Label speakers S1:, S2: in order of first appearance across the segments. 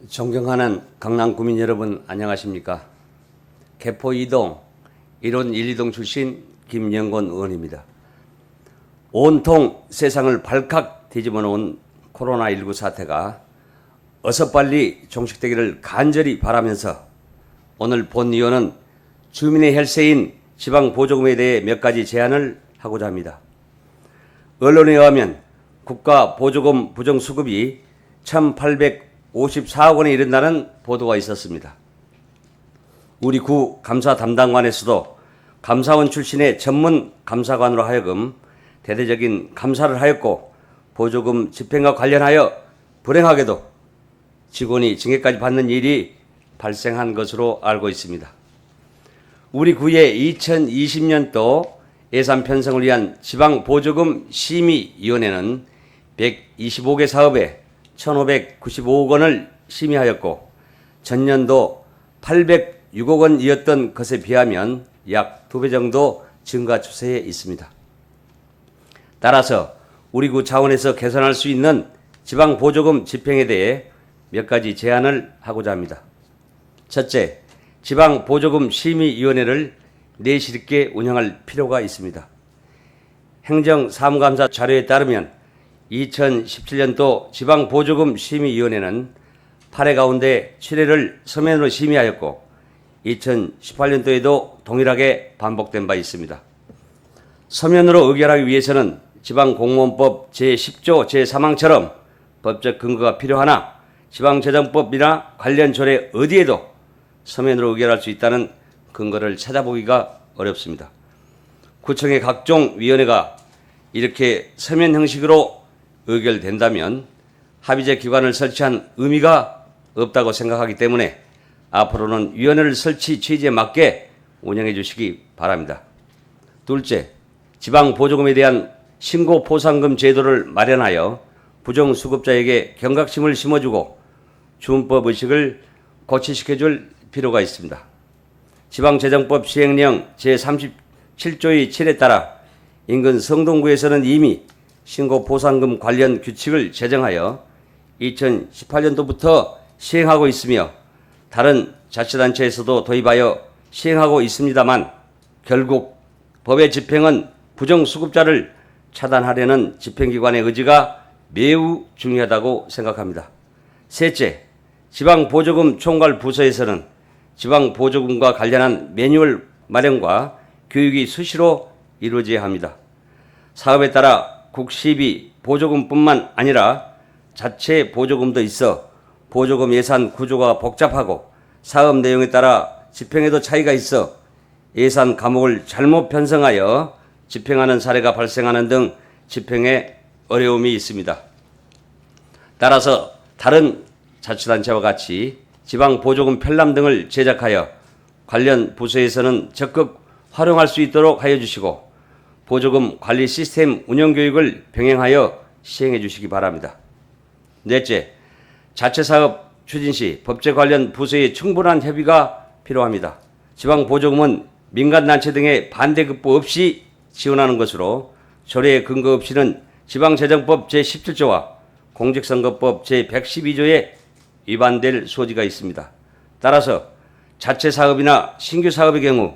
S1: 존경하는 강남구민 여러분 안녕하십니까. 개포 2동 1원 1, 2동 출신 김영권 의원입니다. 온통 세상을 발칵 뒤집어 놓은 코로나19 사태가 어서 빨리 종식되기를 간절히 바라면서 오늘 본의원은 주민의 혈세인 지방보조금에 대해 몇 가지 제안을 하고자 합니다. 언론에 의하면 국가 보조금 부정수급이 1,854억 원에 이른다는 보도가 있었습니다. 우리 구 감사 담당관에서도 감사원 출신의 전문 감사관으로 하여금 대대적인 감사를 하였고 보조금 집행과 관련하여 불행하게도 직원이 징계까지 받는 일이 발생한 것으로 알고 있습니다. 우리 구의 2020년도 예산 편성을 위한 지방보조금 심의위원회는 125개 사업에 1,595억 원을 심의하였고 전년도 806억 원이었던 것에 비하면 약 2배 정도 증가 추세에 있습니다. 따라서 우리 구 차원에서 개선할 수 있는 지방보조금 집행에 대해 몇 가지 제안을 하고자 합니다. 첫째, 지방보조금 심의위원회를 내실 있게 운영할 필요가 있습니다. 행정사무감사 자료에 따르면 2017년도 지방보조금 심의위원회는 8회 가운데 7회를 서면으로 심의하였고 2018년도에도 동일하게 반복된 바 있습니다. 서면으로 의결하기 위해서는 지방공무원법 제10조 제3항처럼 법적 근거가 필요하나 지방재정법이나 관련 조례 어디에도 서면으로 의결할 수 있다는 근거를 찾아보기가 어렵습니다. 구청의 각종 위원회가 이렇게 서면 형식으로 의결된다면 합의제 기관을 설치한 의미가 없다고 생각하기 때문에 앞으로는 위원회를 설치 취지에 맞게 운영해 주시기 바랍니다. 둘째, 지방보조금에 대한 신고포상금 제도를 마련하여 부정수급자에게 경각심을 심어주고 준법 의식을 고취시켜줄 필요가 있습니다. 지방재정법 시행령 제37조의 7에 따라 인근 성동구에서는 이미 신고보상금 관련 규칙을 제정하여 2018년도부터 시행하고 있으며 다른 자치단체에서도 도입하여 시행하고 있습니다만 결국 법의 집행은 부정수급자를 차단하려는 집행기관의 의지가 매우 중요하다고 생각합니다. 셋째, 지방보조금 총괄 부서에서는 지방보조금과 관련한 매뉴얼 마련과 교육이 수시로 이루어져야 합니다. 사업에 따라 국시비 보조금뿐만 아니라 자체 보조금도 있어 보조금 예산 구조가 복잡하고 사업 내용에 따라 집행에도 차이가 있어 예산 과목을 잘못 편성하여 집행하는 사례가 발생하는 등 집행에 어려움이 있습니다. 따라서 다른 자치단체와 같이 지방보조금 편람 등을 제작하여 관련 부서에서는 적극 활용할 수 있도록 하여 주시고 보조금 관리 시스템 운영 교육을 병행하여 시행해 주시기 바랍니다. 넷째, 자체사업 추진 시 법제 관련 부서의 충분한 협의가 필요합니다. 지방보조금은 민간단체 등의 반대급부 없이 지원하는 것으로 조례의 근거 없이는 지방재정법 제17조와 공직선거법 제112조에 위반될 소지가 있습니다. 따라서 자체사업이나 신규사업의 경우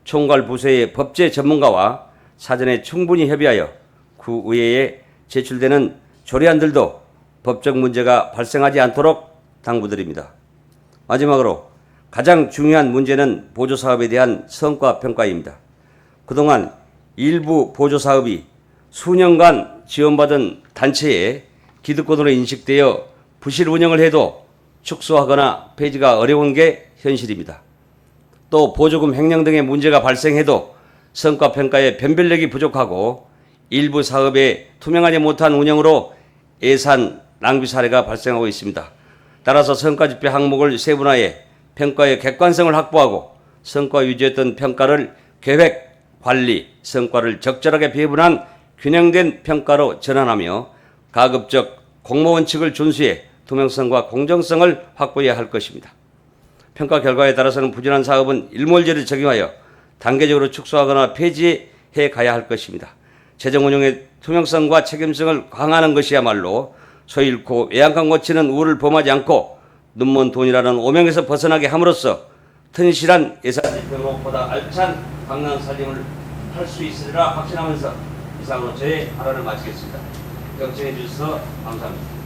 S1: 총괄부서의 법제 전문가와 사전에 충분히 협의하여 구의회에 제출되는 조례안들도 법적 문제가 발생하지 않도록 당부드립니다. 마지막으로 가장 중요한 문제는 보조사업에 대한 성과평가입니다. 그동안 일부 보조사업이 수년간 지원받은 단체에 기득권으로 인식되어 부실 운영을 해도 축소하거나 폐지가 어려운 게 현실입니다. 또 보조금 횡령 등의 문제가 발생해도 성과평가의 변별력이 부족하고 일부 사업에 투명하지 못한 운영으로 예산 낭비 사례가 발생하고 있습니다. 따라서 성과지표 항목을 세분화해 평가의 객관성을 확보하고 성과 유지했던 평가를 계획, 관리, 성과를 적절하게 배분한 균형된 평가로 전환하며 가급적 공모원칙을 준수해 투명성과 공정성을 확보해야 할 것입니다. 평가 결과에 따라서는 부진한 사업은 일몰제를 적용하여 단계적으로 축소하거나 폐지해 가야 할 것입니다. 재정 운영의 투명성과 책임성을 강화하는 것이야말로 소 잃고 외양간 고치는 우를 범하지 않고 눈먼 돈이라는 오명에서 벗어나게 함으로써 튼실한 예산 집행으로 보다 알찬 강남 살림을 할 수 있으리라 확신하면서 이상으로 저의 발언을 마치겠습니다. 경청해 주셔서 감사합니다.